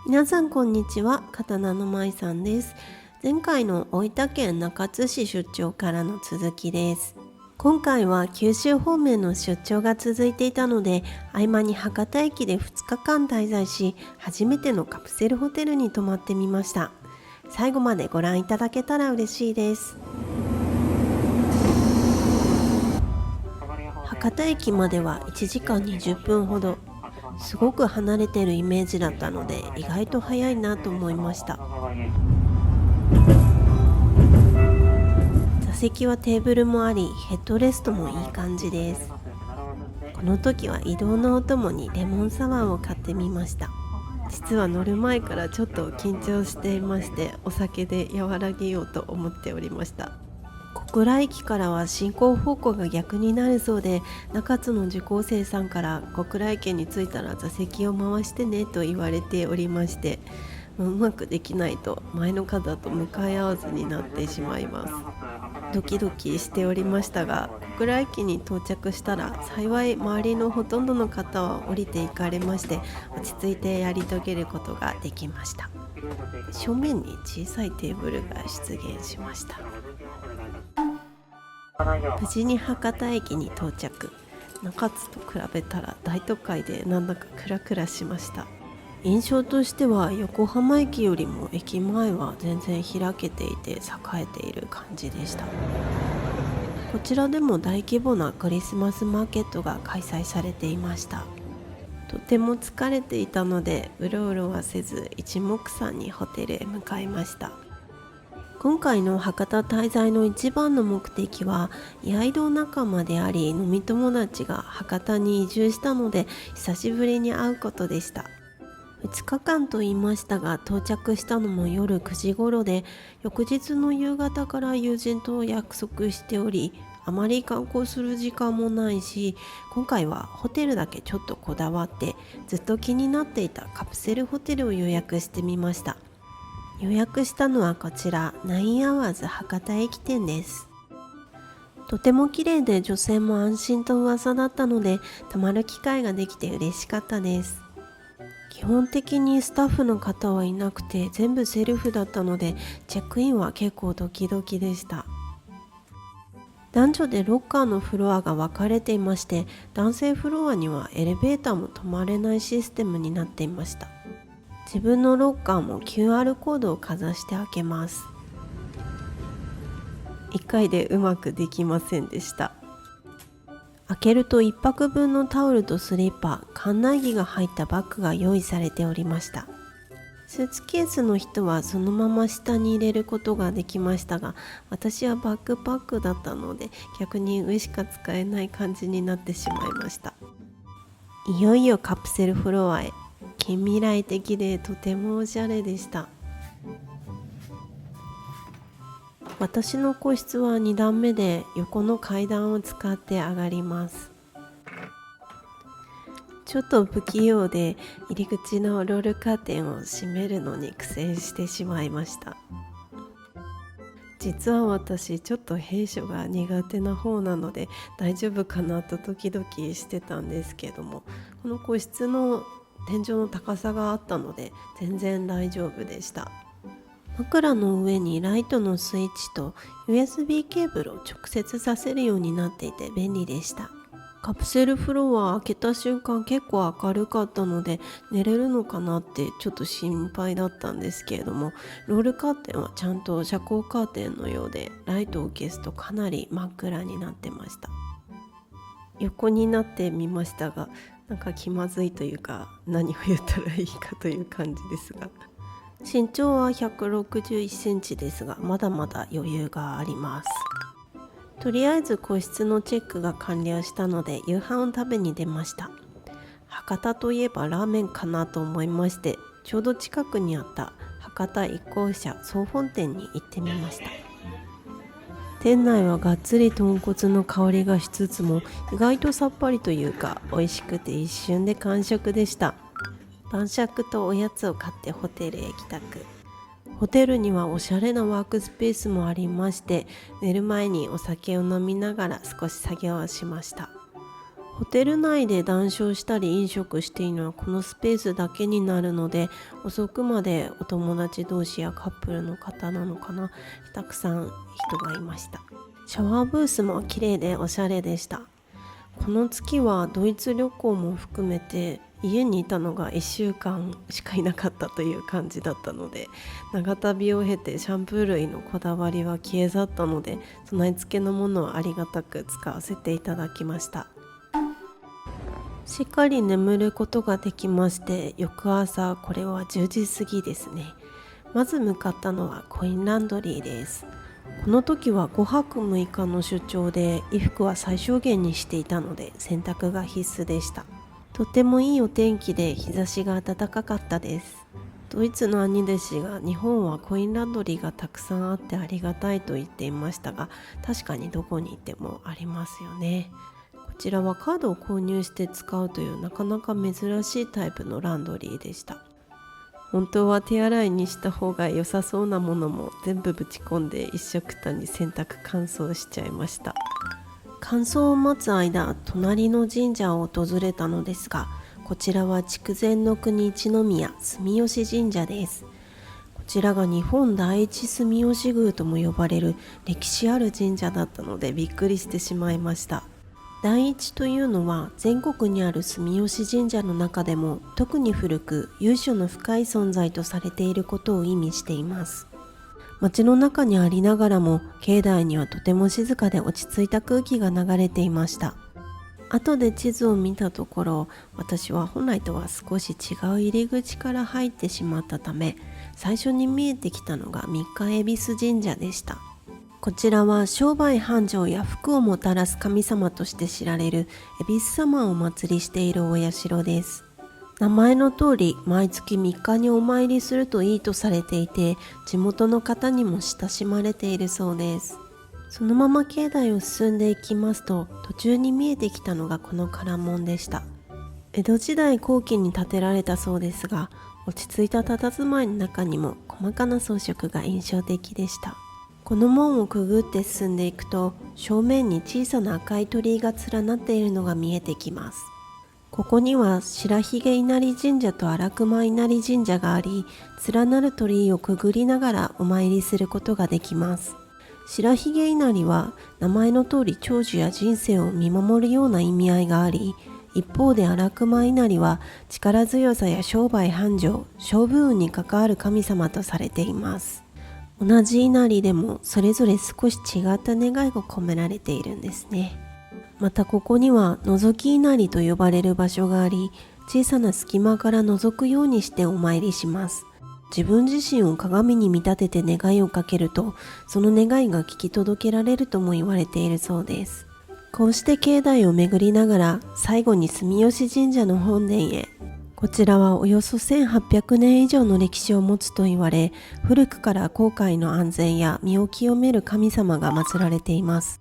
皆さんこんにちは、刀の舞さんです。前回の大分県中津市出張からの続きです。今回は九州方面の出張が続いていたので、合間に博多駅で2日間滞在し、初めてのカプセルホテルに泊まってみました。最後までご覧いただけたら嬉しいです。博多駅までは1時間20分ほど。すごく離れているイメージだったので意外と早いなと思いました。座席はテーブルもあり、ヘッドレストもいい感じです。この時は移動のお供にレモンサワーを買ってみました。実は乗る前からちょっと緊張していまして、お酒で和らげようと思っておりました。小倉駅からは進行方向が逆になるそうで、中津の受講生さんから小倉駅に着いたら座席を回してねと言われておりまして、うまくできないと前の方と向かい合わずになってしまいます。ドキドキしておりましたが、小倉駅に到着したら幸い周りのほとんどの方は降りていかれまして、落ち着いてやり遂げることができました。正面に小さいテーブルが出現しました。無事に博多駅に到着。中津と比べたら大都会でなんだかクラクラしました。印象としては横浜駅よりも駅前は全然開けていて栄えている感じでした。こちらでも大規模なクリスマスマーケットが開催されていました。とても疲れていたのでうろうろはせず一目散にホテルへ向かいました。今回の博多滞在の一番の目的は居合道仲間であり飲み友達が博多に移住したので久しぶりに会うことでした。2日間と言いましたが、到着したのも夜9時頃で、翌日の夕方から友人と約束しており、あまり観光する時間もないし、今回はホテルだけちょっとこだわってずっと気になっていたカプセルホテルを予約してみました。予約したのはこちら9 hours 博多駅店です。とても綺麗で女性も安心と噂だったので泊まる機会ができて嬉しかったです。基本的にスタッフの方はいなくて全部セルフだったのでチェックインは結構ドキドキでした。男女でロッカーのフロアが分かれていまして、男性フロアにはエレベーターも止まれないシステムになっていました。自分のロッカーも QR コードをかざして開けます。1回でうまくできませんでした。開けると1泊分のタオルとスリッパ、館内着が入ったバッグが用意されておりました。スーツケースの人はそのまま下に入れることができましたが、私はバックパックだったので逆に上しか使えない感じになってしまいました。いよいよカプセルフロアへ。近未来的でとてもおしゃれでした。私の個室は2段目で横の階段を使って上がります。ちょっと不器用で入り口のロールカーテンを閉めるのに苦戦してしまいました。実は私ちょっと閉所が苦手な方なので大丈夫かなとドキドキしてたんですけども、この個室の天井の高さがあったので全然大丈夫でした。枕の上にライトのスイッチと USB ケーブルを直接させるようになっていて便利でした。カプセルフロア開けた瞬間結構明るかったので寝れるのかなってちょっと心配だったんですけれども、ロールカーテンはちゃんと遮光カーテンのようでライトを消すとかなり真っ暗になってました。横になってみましたが、なんか気まずいというか何を言ったらいいかという感じですが、身長は161センチですがまだまだ余裕があります。とりあえず個室のチェックが完了したので夕飯を食べに出ました。博多といえばラーメンかなと思いまして、ちょうど近くにあった博多一向社総本店に行ってみました。店内はがっつり豚骨の香りがしつつも意外とさっぱりというか美味しくて一瞬で完食でした。晩酌とおやつを買ってホテルへ帰宅。ホテルにはおしゃれなワークスペースもありまして、寝る前にお酒を飲みながら少し作業をしました。ホテル内で談笑したり飲食しているのはこのスペースだけになるので、遅くまでお友達同士やカップルの方なのかな、たくさん人がいました。シャワーブースも綺麗でおしゃれでした。この月はドイツ旅行も含めて家にいたのが1週間しかいなかったという感じだったので、長旅を経てシャンプー類のこだわりは消え去ったので、備え付けのものをありがたく使わせていただきました。しっかり眠ることができまして、翌朝、これは10時過ぎですね。まず向かったのはコインランドリーです。この時は5泊6日の出張で、衣服は最小限にしていたので洗濯が必須でした。とてもいいお天気で日差しが暖かかったです。ドイツの兄弟子が日本はコインランドリーがたくさんあってありがたいと言っていましたが、確かにどこに行ってもありますよね。こちらはカードを購入して使うというなかなか珍しいタイプのランドリーでした。本当は手洗いにした方が良さそうなものも全部ぶち込んで一緒くたに洗濯乾燥しちゃいました。乾燥を待つ間、隣の神社を訪れたのですが、こちらは筑前の国一宮住吉神社です。こちらが日本第一住吉宮とも呼ばれる歴史ある神社だったのでびっくりしてしまいました。第一というのは全国にある住吉神社の中でも特に古く由緒の深い存在とされていることを意味しています。町の中にありながらも境内にはとても静かで落ち着いた空気が流れていました。後で地図を見たところ、私は本来とは少し違う入り口から入ってしまったため、最初に見えてきたのが三日恵比寿神社でした。こちらは商売繁盛や福をもたらす神様として知られる恵比寿様をお祭りしているお社です。名前の通り毎月3日にお参りするといいとされていて、地元の方にも親しまれているそうです。そのまま境内を進んでいきますと、途中に見えてきたのがこの唐門でした。江戸時代後期に建てられたそうですが、落ち着いた佇まいの中にも細かな装飾が印象的でした。この門をくぐって進んでいくと、正面に小さな赤い鳥居が連なっているのが見えてきます。ここには白髭稲荷神社と荒熊稲荷神社があり、連なる鳥居をくぐりながらお参りすることができます。白髭稲荷は名前の通り長寿や人生を見守るような意味合いがあり、一方で荒熊稲荷は力強さや商売繁盛、勝負運に関わる神様とされています。同じ稲荷でもそれぞれ少し違った願いが込められているんですね。またここには覗き稲荷と呼ばれる場所があり、小さな隙間から覗くようにしてお参りします。自分自身を鏡に見立てて願いをかけると、その願いが聞き届けられるとも言われているそうです。こうして境内を巡りながら最後に住吉神社の本殿へ。こちらはおよそ1800年以上の歴史を持つと言われ、古くから航海の安全や身を清める神様が祀られています。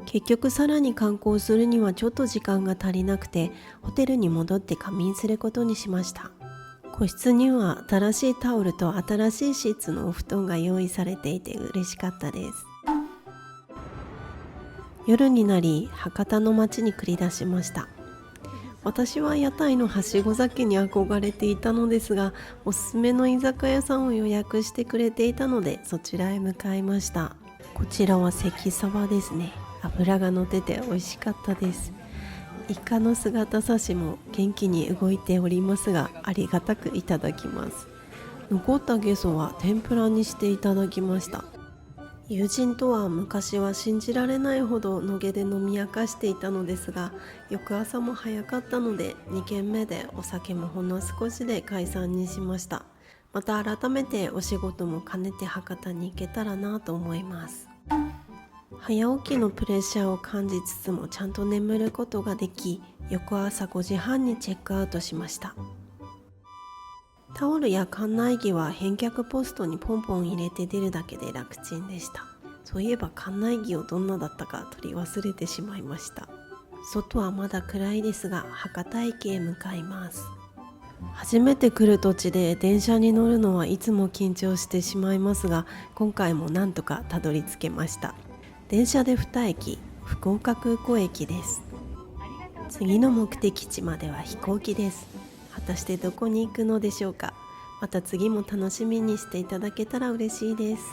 結局さらに観光するにはちょっと時間が足りなくて、ホテルに戻って仮眠することにしました。個室には新しいタオルと新しいシーツのお布団が用意されていて嬉しかったです。夜になり博多の街に繰り出しました。私は屋台のはしご酒に憧れていたのですが、おすすめの居酒屋さんを予約してくれていたのでそちらへ向かいました。こちらは関サバですね。脂が乗ってて美味しかったです。イカの姿刺しも元気に動いておりますが、ありがたくいただきます。残ったゲソは天ぷらにしていただきました。友人とは昔は信じられないほど野毛で飲み明かしていたのですが、翌朝も早かったので2軒目でお酒もほんの少しで解散にしました。また改めてお仕事も兼ねて博多に行けたらなと思います。早起きのプレッシャーを感じつつもちゃんと眠ることができ、翌朝5時半にチェックアウトしました。タオルや館内着は返却ポストにポンポン入れて出るだけで楽ちんでした。そういえば館内着をどんなだったか取り忘れてしまいました。外はまだ暗いですが博多駅へ向かいます。初めて来る土地で電車に乗るのはいつも緊張してしまいますが、今回もなんとかたどり着けました。電車で2駅、福岡空港駅です。次の目的地までは飛行機です。果たしてどこに行くのでしょうか。また次も楽しみにしていただけたら嬉しいです。